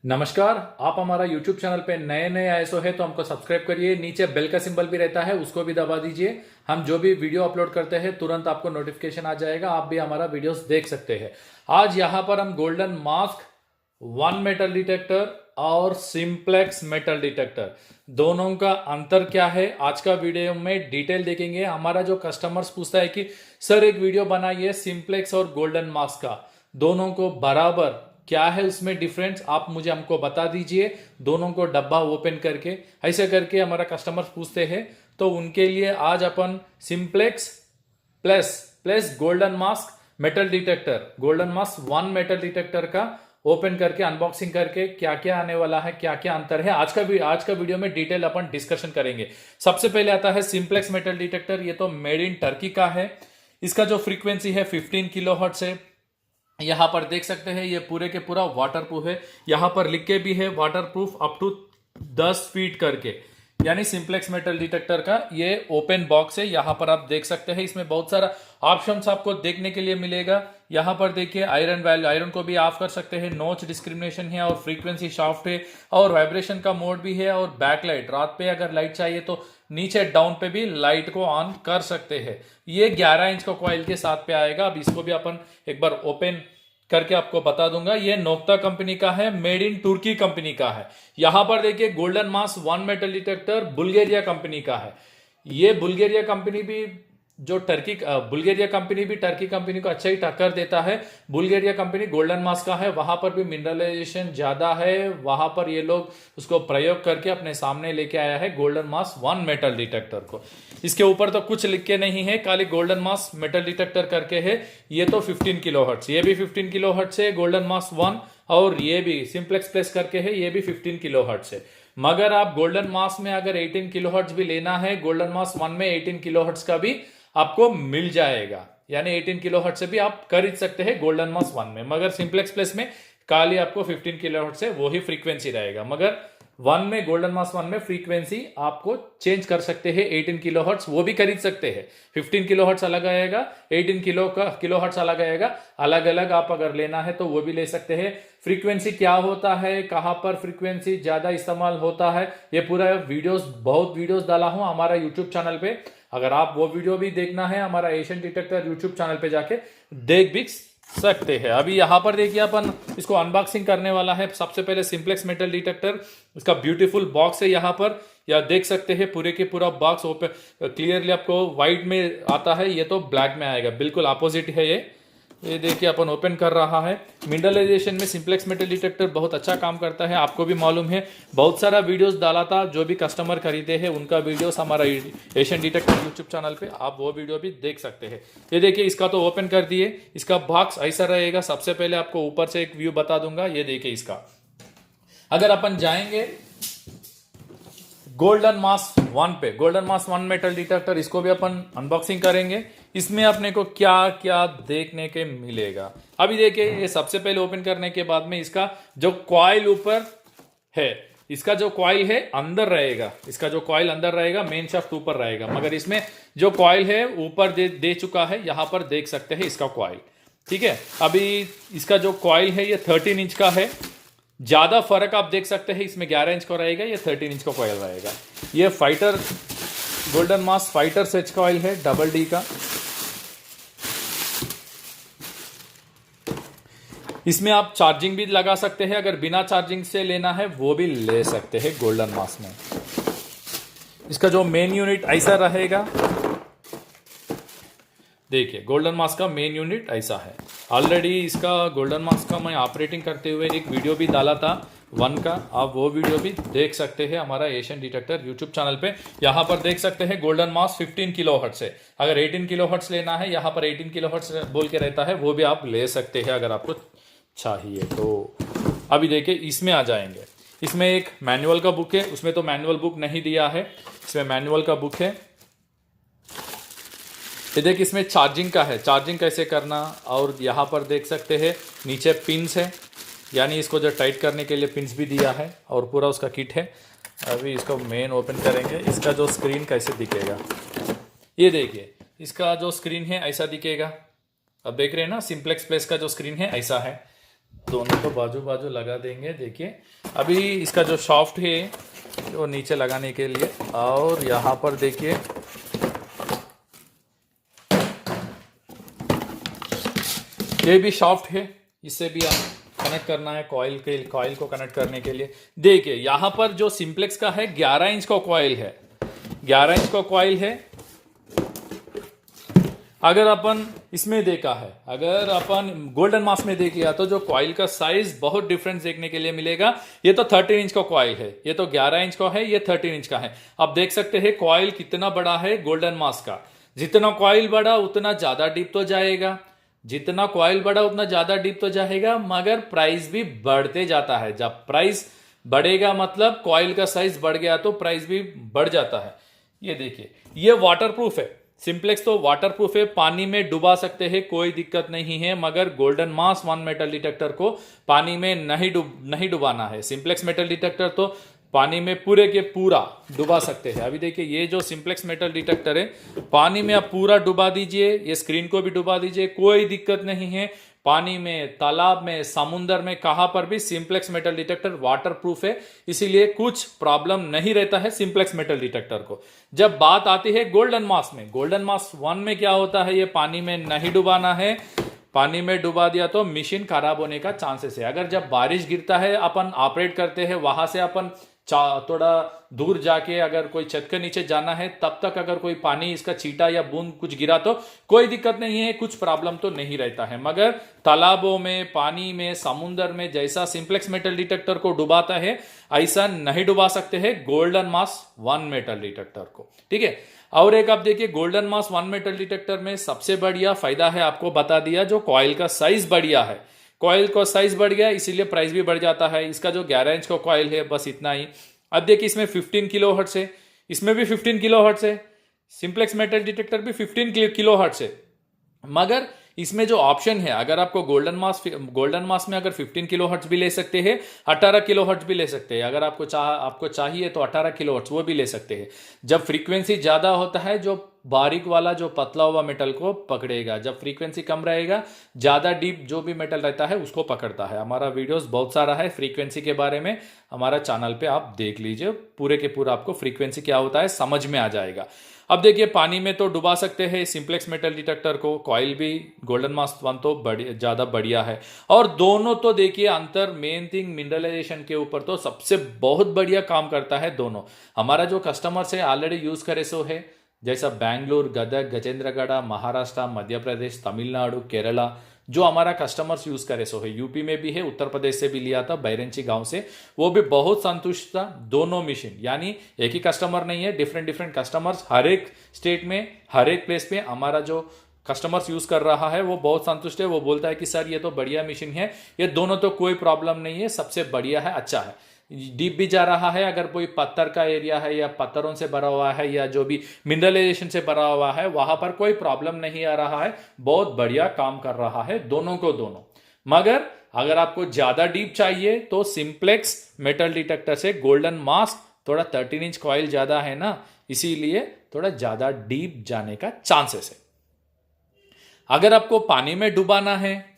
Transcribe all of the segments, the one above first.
नमस्कार। आप हमारा YouTube चैनल पे नए नए आए सो है तो हमको सब्सक्राइब करिए। नीचे बेल का सिंबल भी रहता है, उसको भी दबा दीजिए। हम जो भी वीडियो अपलोड करते हैं तुरंत आपको नोटिफिकेशन आ जाएगा, आप भी हमारा वीडियोस देख सकते हैं। आज यहाँ पर हम golden mask, one metal detector और सिंप्लेक्स मेटल डिटेक्टर दोनों का अंतर क्या है आज का वीडियो में डिटेल देखेंगे। हमारा जो कस्टमर्स पूछता है कि सर एक वीडियो बनाइए सिंप्लेक्स और गोल्डन मास्क का, दोनों को बराबर क्या है उसमें डिफरेंस आप मुझे हमको बता दीजिए। दोनों को डब्बा ओपन करके ऐसे करके हमारा कस्टमर्स पूछते हैं, तो उनके लिए आज अपन simplex plus plus golden mask metal detector, golden mask one metal detector का ओपन करके अनबॉक्सिंग करके क्या क्या आने वाला है, क्या क्या अंतर है, आज का वीडियो में डिटेल अपन डिस्कशन करेंगे। सबसे पहले आता है सिंप्लेक्स मेटल डिटेक्टर। ये तो मेड इन टर्की का है। इसका जो फ्रीक्वेंसी है 15 किलो हर्ट्ज है। यहां पर देख सकते हैं ये पूरे के पूरा वाटरप्रूफ है। यहां पर लिख के भी है वाटरप्रूफ अप टू 10 फीट करके, यानी सिंप्लेक्स मेटल डिटेक्टर का ये ओपन बॉक्स है। यहां पर आप देख सकते हैं इसमें बहुत सारा ऑप्शंस आपको देखने के लिए मिलेगा। यहां पर देखिए आयरन वैल्यू, आयरन को भी ऑफ कर सकते हैं, नोच डिस्क्रिमिनेशन है और फ्रीक्वेंसी शाफ्ट है और वाइब्रेशन का मोड भी है और बैकलाइट, रात पे अगर लाइट चाहिए तो नीचे डाउन पे भी लाइट को ऑन कर सकते हैं। ये 11 इंच का कॉइल के साथ पे आएगा। अब इसको भी अपन एक बार ओपन करके आपको बता दूंगा। ये नोक्ता कंपनी का है, मेड इन तुर्की कंपनी का है। यहां पर देखिए golden mask one metal detector Bulgaria company का है। ये बुल्गारिया कंपनी भी जो बुल्गारिया कंपनी भी टर्की कंपनी को अच्छा ही टक्कर देता है। बुल्गारिया कंपनी गोल्डन मास्क का है, वहां पर भी मिनरलाइजेशन ज्यादा है, वहां पर ये लोग उसको प्रयोग करके अपने सामने लेके आया है golden mask one metal detector को। इसके ऊपर तो कुछ लिख के नहीं है, खाली गोल्डन मास्क मेटल डिटेक्टर करके है। ये तो 15 किलो हर्ट्ज, ये भी 15 किलो हर्ट्ज है गोल्डन मास्क वन, और ये भी सिंप्लेक्स प्लस करके है, ये भी 15 किलो हर्ट्ज है। मगर आप गोल्डन मास्क में अगर 18 किलो हर्ट्ज भी लेना है, गोल्डन मास्क वन में 18 किलो हर्ट्ज का भी आपको मिल जाएगा, यानी 18 किलो हर्ट्ज से भी आप खरीद सकते हैं गोल्डन मास्क वन में। मगर सिंप्लेक्स प्लस में खाली आपको 15 किलो हर्ट्ज से वो ही फ्रीक्वेंसी रहेगा। मगर वन में, गोल्डन मास्क वन में फ्रीक्वेंसी आपको चेंज कर सकते हैं। 18 किलो हर्ट्ज वो भी खरीद सकते हैं। 15 किलो हर्ट्ज अलग आएगा, 18 किलो हर्ट्ज अलग आएगा। अलग अलग आप अगर लेना है तो वो भी ले सकते हैं। फ्रीक्वेंसी क्या होता है, कहां पर फ्रीक्वेंसी ज्यादा इस्तेमाल होता है, ये पूरा बहुत वीडियोस डाला हूं हमारा यूट्यूब चैनल पे। अगर आप वो वीडियो भी देखना है, हमारा एशियन डिटेक्टर यूट्यूब चैनल पे जाके देख भी सकते हैं। अभी यहां पर देखिए अपन इसको अनबॉक्सिंग करने वाला है। सबसे पहले सिंप्लेक्स मेटल डिटेक्टर, इसका ब्यूटीफुल बॉक्स है। यहां पर या देख सकते हैं पूरे के पूरा बॉक्स ओपन क्लियरली आपको व्हाइट में आता है, ये तो ब्लैक में आएगा, बिल्कुल अपोजिट है ये देखिए अपन ओपन कर रहा है। मिनरलाइजेशन में सिंप्लेक्स मेटल डिटेक्टर बहुत अच्छा काम करता है, आपको भी मालूम है। बहुत सारा वीडियोस डाला था, जो भी कस्टमर खरीदे हैं उनका वीडियोस हमारा एशियन डिटेक्टर यूट्यूब चैनल पे, आप वो वीडियो भी देख सकते हैं। ये देखिए इसका तो ओपन कर दिए। इसका बॉक्स ऐसा रहेगा। सबसे पहले आपको ऊपर से एक व्यू बता दूंगा। ये देखिए इसका, अगर अपन जाएंगे गोल्डन मास्क वन पे, golden mask one metal detector, इसको भी अपन अनबॉक्सिंग करेंगे। इसमें अपने को क्या क्या देखने के मिलेगा अभी देखिए। ये सबसे पहले ओपन करने के बाद में इसका जो कॉइल ऊपर है, इसका जो कॉइल है अंदर रहेगा, इसका जो कॉइल अंदर रहेगा, मेन शाफ्ट ऊपर रहेगा। मगर इसमें जो कॉइल है ऊपर दे चुका है, यहां पर देख सकते हैं इसका कॉइल, ठीक है। अभी इसका जो कॉइल है ये 13 इंच का है। ज्यादा फर्क आप देख सकते हैं, इसमें 11 इंच का रहेगा, ये 13 इंच का कॉइल रहेगा। ये fighter golden mask fighter सेच coil है, डबल डी का। इसमें आप चार्जिंग भी लगा सकते हैं, अगर बिना चार्जिंग से लेना है वो भी ले सकते हैं गोल्डन मास्क में। इसका जो मेन यूनिट ऐसा रहेगा, देखिए गोल्डन मास्क का मेन यूनिट ऐसा है। ऑलरेडी इसका गोल्डन मास्क का मैं ऑपरेटिंग करते हुए एक वीडियो भी डाला था वन का, आप वो वीडियो भी देख सकते हैं हमारा एशियन डिटेक्टर यूट्यूब चैनल पे। यहाँ पर देख सकते हैं गोल्डन मास्क 15 किलो हर्ट्ज है। अगर 18 किलो हर्ट्ज लेना है, यहाँ पर 18 किलो हर्ट्ज बोल के रहता है, वो भी आप ले सकते हैं अगर आपको चाहिए तो। अभी देखिए इसमें आ जाएंगे। इसमें एक मैनुअल का बुक है, उसमें तो मैनुअल बुक नहीं दिया है, इसमें मैनुअल का बुक है। ये देखिए इसमें चार्जिंग का है, चार्जिंग कैसे करना, और यहाँ पर देख सकते हैं नीचे पिन्स है, यानी इसको जो टाइट करने के लिए पिन्स भी दिया है, और पूरा उसका किट है। अभी इसको मेन ओपन करेंगे। इसका जो स्क्रीन कैसे दिखेगा, ये देखिए इसका जो स्क्रीन है ऐसा दिखेगा। अब देख रहे हैं ना, सिंप्लेक्स प्लस का जो स्क्रीन है ऐसा है। दोनों को बाजू बाजू लगा देंगे। देखिए अभी इसका जो शाफ्ट है वो नीचे लगाने के लिए, और यहाँ पर देखिए ये भी शाफ्ट है, इससे भी हम कनेक्ट करना है कॉइल को कनेक्ट करने के लिए। देखिए यहाँ पर जो सिंप्लेक्स का है 11 इंच का कॉइल है, 11 इंच का कॉइल है। अगर अपन इसमें देखा है, अगर अपन गोल्डन मास्क में देख लिया तो जो कॉइल का साइज बहुत डिफरेंस देखने के लिए मिलेगा। ये तो 13 इंच का कॉइल है, ये तो 11 इंच का है, ये 13 इंच का है। आप देख सकते हैं कॉइल कितना बड़ा है गोल्डन मास्क का। जितना कॉइल बड़ा उतना ज्यादा डीप तो जाएगा, जितना कॉइल बड़ा उतना ज्यादा डीप तो जाएगा, मगर प्राइस भी बढ़ते जाता है। जब प्राइस बढ़ेगा मतलब कॉइल का साइज बढ़ गया तो प्राइस भी बढ़ जाता है। ये देखिए ये वाटरप्रूफ है, सिंप्लेक्स तो वाटरप्रूफ है, पानी में डुबा सकते हैं, कोई दिक्कत नहीं है। मगर golden mass one metal detector को पानी में नहीं डुबाना है। सिंप्लेक्स मेटल डिटेक्टर तो पानी में पूरे के पूरा डुबा सकते हैं। अभी देखिए ये जो सिंप्लेक्स मेटल डिटेक्टर है पानी में आप पूरा डुबा दीजिए, ये स्क्रीन को भी डुबा दीजिए, कोई दिक्कत नहीं है। पानी में, तालाब में, समुंदर में, कहां पर भी सिंप्लेक्स मेटल डिटेक्टर वाटरप्रूफ है, इसीलिए कुछ प्रॉब्लम नहीं रहता है सिंप्लेक्स मेटल डिटेक्टर को। जब बात आती है गोल्डन मास में, गोल्डन मास 1 में क्या होता है, ये पानी में नहीं डुबाना है। पानी में डुबा दिया तो मशीन खराब होने का चांसेस है। अगर जब बारिश गिरता है अपन ऑपरेट करते हैं, वहां से अपन थोड़ा दूर जाके अगर कोई छत के नीचे जाना है, तब तक अगर कोई पानी इसका छींटा या बूंद कुछ गिरा तो कोई दिक्कत नहीं है, कुछ प्रॉब्लम तो नहीं रहता है। मगर तालाबों में, पानी में, समुद्र में जैसा सिंप्लेक्स मेटल डिटेक्टर को डुबाता है ऐसा नहीं डुबा सकते हैं गोल्डन मास 1 मेटल डिटेक्टर को। ठीक है। और एक आप देखिए गोल्डन मास 1 मेटल डिटेक्टर में सबसे बढ़िया फायदा है, आपको बता दिया, जो कॉइल का साइज बढ़िया है। कॉइल का साइज बढ़ गया इसीलिए प्राइस भी बढ़ जाता है। इसका जो 11 इंच का कॉइल है बस इतना ही। अब देखिए इसमें 15 किलो हर्ट्ज है, इसमें भी 15 किलो हर्ट्ज है, सिंप्लेक्स मेटल डिटेक्टर भी 15 किलो हर्ट्ज है। मगर इसमें जो ऑप्शन है, अगर आपको गोल्डन मास में अगर 15 किलो हर्ट्ज भी ले सकते हैं, 18 किलो हर्ट्ज भी ले सकते हैं। अगर आपको चाहिए तो 18 किलो हर्ट्ज वो भी ले सकते हैं। जब फ्रीक्वेंसी ज्यादा होता है, जो बारीक वाला जो पतला हुआ मेटल को पकड़ेगा, जब फ्रीक्वेंसी कम रहेगा ज्यादा डीप जो भी मेटल रहता है उसको पकड़ता है। हमारा वीडियोस बहुत सारा है फ्रीक्वेंसी के बारे में, हमारा चैनल पे आप देख लीजिए, पूरे के पूरा आपको फ्रीक्वेंसी क्या होता है समझ में आ जाएगा। अब देखिए पानी में तो डुबा सकते हैं सिंप्लेक्स मेटल डिटेक्टर को, कॉइल भी गोल्डन मास 1 तो ज्यादा बढ़िया है। और दोनों तो देखिए अंतर, मेन थिंग मिनरलाइजेशन के ऊपर तो सबसे बहुत बढ़िया काम करता है दोनों। हमारा जो कस्टमर्स है ऑलरेडी यूज करे सो है, जैसा बैंगलोर, गदग, गजेंद्रगढ़, महाराष्ट्र, मध्य प्रदेश, तमिलनाडु, केरला, जो हमारा कस्टमर्स यूज करे सो है। यूपी में भी है, उत्तर प्रदेश से भी लिया था बैरंची गांव से, वो भी बहुत संतुष्ट था दोनों मशीन। यानी एक ही कस्टमर नहीं है, डिफरेंट कस्टमर्स हर एक स्टेट में, हर एक प्लेस पे हमारा जो कस्टमर्स यूज कर रहा है वो बहुत संतुष्ट है। वो बोलता है कि सर ये तो बढ़िया मशीन है, ये दोनों तो कोई प्रॉब्लम नहीं है, सबसे बढ़िया है, अच्छा है। डीप भी जा रहा है, अगर कोई पत्थर का एरिया है या पत्थरों से भरा हुआ है या जो भी मिनरलाइजेशन से भरा हुआ है वहां पर कोई प्रॉब्लम नहीं आ रहा है, बहुत बढ़िया काम कर रहा है दोनों को दोनों। मगर अगर आपको ज्यादा डीप चाहिए तो सिंप्लेक्स मेटल डिटेक्टर से गोल्डन मास्क थोड़ा 13 इंच कॉइल ज्यादा है ना, इसीलिए थोड़ा ज्यादा डीप जाने का चांसेस है। अगर आपको पानी में डुबाना है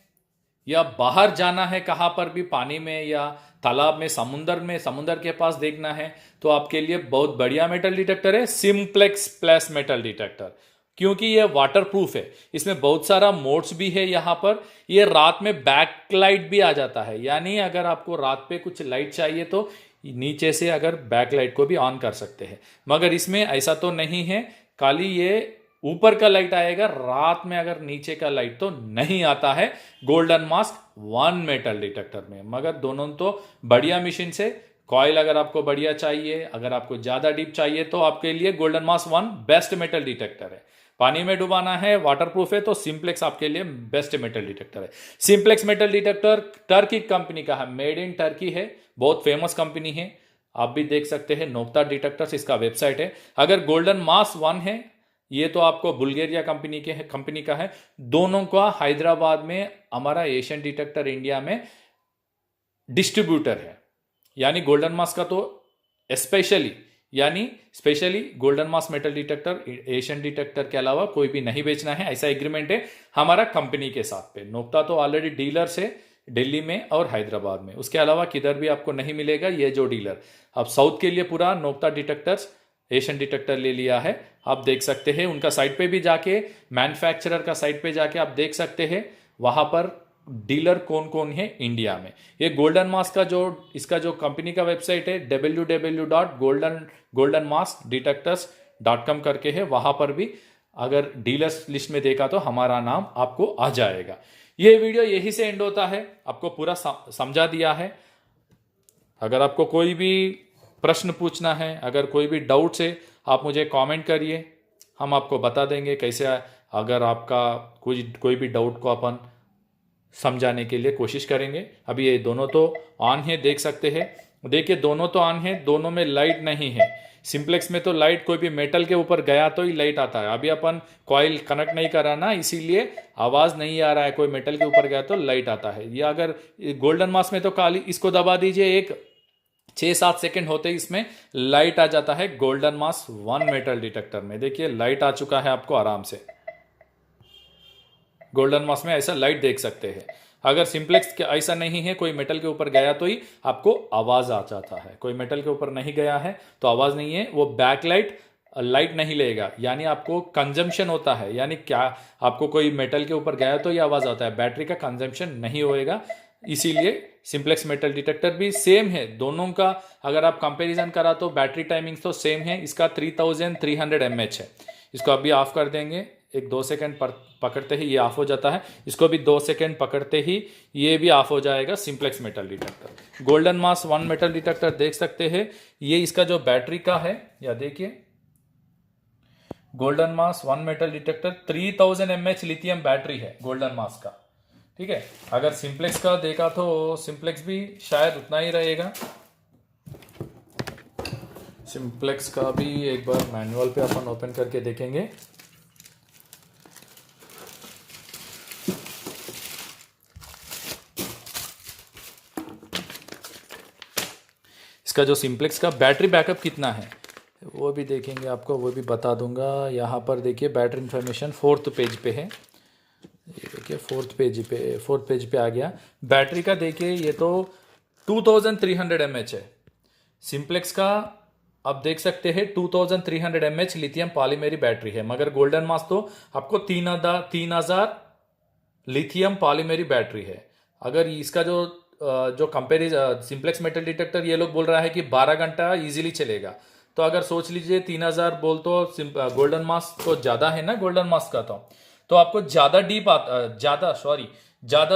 या बाहर जाना है, कहां पर भी पानी में या तालाब में, समुंदर के पास देखना है, तो आपके लिए बहुत बढ़िया मेटल डिटेक्टर है सिंप्लेक्स प्लस मेटल डिटेक्टर, क्योंकि ये वाटरप्रूफ है। इसमें बहुत सारा मोड्स भी है। यहाँ पर ये रात में बैक लाइट भी आ जाता है, यानी अगर आपको रात पे कुछ लाइट चाहिए तो नीचे से अगर बैक लाइट को भी ऑन कर सकते हैं। मगर इसमें ऐसा तो नहीं है, खाली ये ऊपर का लाइट आएगा, रात में अगर नीचे का लाइट तो नहीं आता है गोल्डन मास्क 1 मेटल डिटेक्टर में। मगर दोनों तो बढ़िया मशीन से, कॉइल अगर आपको बढ़िया चाहिए, अगर आपको ज्यादा डीप चाहिए तो आपके लिए golden mask 1 best metal detector है। पानी में डुबाना है, वाटरप्रूफ है, तो सिंप्लेक्स आपके लिए बेस्ट मेटल डिटेक्टर है। Simplex metal detector Turkey company का है, मेड इन टर्की है, बहुत फेमस कंपनी है। आप भी देख सकते हैं, नोक्ता डिटेक्टर्स इसका वेबसाइट है। अगर गोल्डन मास्क 1 है, ये तो आपको बुल्गारिया कंपनी का है। दोनों का हैदराबाद में हमारा एशियन डिटेक्टर इंडिया में डिस्ट्रीब्यूटर है। यानी गोल्डन मास्क का तो specially golden mask metal detector Asian detector के अलावा कोई भी नहीं बेचना है, ऐसा एग्रीमेंट है हमारा कंपनी के साथ पे। नोक्ता तो ऑलरेडी डीलर से दिल्ली में और हैदराबाद में। उसके अलावा किधर भी आपको नहीं मिलेगा ये जो डीलर। अब साउथ के लिए पूरा नोक्ता डिटेक्टर्स, एशियन डिटेक्टर ले लिया है। आप देख सकते हैं उनका साइट पे भी जाके, मैन्युफैक्चरर का साइट पे जाके आप देख सकते हैं वहां पर डीलर कौन कौन है इंडिया में। ये गोल्डन मास्क का जो इसका जो कंपनी का वेबसाइट है www.goldenmaskdetectors.com करके है, वहां पर भी अगर डीलर्स लिस्ट में देखा तो हमारा नाम आपको आ जाएगा। ये वीडियो यही से एंड होता है, आपको पूरा समझा दिया है। अगर आपको कोई भी प्रश्न पूछना है, अगर कोई भी डाउट्स है, आप मुझे कमेंट करिए, हम आपको बता देंगे कैसे। अगर आपका कोई भी डाउट को अपन समझाने के लिए कोशिश करेंगे। अभी ये दोनों तो ऑन है, देख सकते हैं। देखिए दोनों तो ऑन है, दोनों में लाइट नहीं है। सिंप्लेक्स में तो लाइट कोई भी मेटल के ऊपर गया तो ही लाइट आता है। अभी अपन कॉइल कनेक्ट नहीं करा ना, इसीलिए आवाज नहीं आ रहा है। कोई मेटल के ऊपर गया तो लाइट आता है। या अगर गोल्डन मास्क में तो काली, इसको दबा दीजिए, एक 6-7 सेकंड होते ही इसमें लाइट आ जाता है। गोल्डन मास्क 1 मेटल डिटेक्टर में देखिए लाइट आ चुका है आपको आराम से। गोल्डन मास्क में ऐसा लाइट देख सकते हैं। अगर सिंप्लेक्स के ऐसा नहीं है, कोई मेटल के ऊपर गया तो ही आपको आवाज आ जाता है। कोई मेटल के ऊपर नहीं गया है तो आवाज नहीं है। वो बैकलाइट लाइट नहीं लेगा, यानी आपको कंजम्पशन होता है। यानी क्या, आपको कोई मेटल के ऊपर गया तो ये आवाज आता है, बैटरी का कंजम्पशन नहीं होएगा। इसीलिए सिंप्लेक्स मेटल डिटेक्टर भी सेम है दोनों का। अगर आप कंपैरिजन करा तो बैटरी टाइमिंग्स तो सेम है। इसका 3300 mAh है। इसको अभी ऑफ कर देंगे, 1-2 सेकंड पकड़ते ही ये ऑफ हो जाता है। इसको भी 2 सेकंड पकड़ते ही ये भी ऑफ हो जाएगा। Simplex metal detector, golden mask 1 metal detector देख सकते हैं। ये इसका जो बैटरी का है, या देखिए golden mask 1 metal detector 3000 mAh lithium battery है गोल्डन मास्क का। ठीक है, अगर सिंप्लेक्स का देखा तो सिंप्लेक्स भी शायद उतना ही रहेगा। सिंप्लेक्स का भी एक बार मैनुअल पे अपन ओपन करके देखेंगे। इसका जो सिंप्लेक्स का बैटरी बैकअप कितना है वो भी देखेंगे, आपको वो भी बता दूंगा। यहाँ पर देखिए बैटरी इंफॉर्मेशन 4th पेज पे है। ये देखिए 4th पेज पे आ गया। बैटरी का देखिए ये तो 2300 mAh है सिंप्लेक्स का। आप देख सकते हैं 2300 mAh लिथियम पॉलीमेरी बैटरी है। मगर गोल्डन मास्क तो आपको 3000 लिथियम पॉलीमेरी बैटरी है। अगर इसका जो कंपेरिजन सिंप्लेक्स मेटल डिटेक्टर, ये लोग बोल रहा है कि 12 घंटा इजीली चलेगा। तो अगर सोच लीजिए 3000 बोल तो गोल्डन मास्क तो ज़्यादा है ना, गोल्डन मास्क का तो आपको ज़्यादा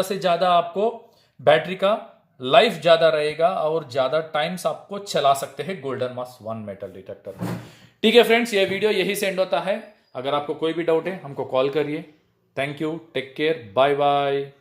से ज़्यादा आपको बैटरी का लाइफ ज़्यादा रहेगा और ज़्यादा टाइम्स आपको चला सकते हैं गोल्डन मास्क 1 मेटल डिटेक्टर। ठीक है फ्रेंड्स, ये वीडियो यही से एंड होता है। अगर आपको कोई भी डाउट है हमको कॉल करिए। Thank you, take care, bye bye.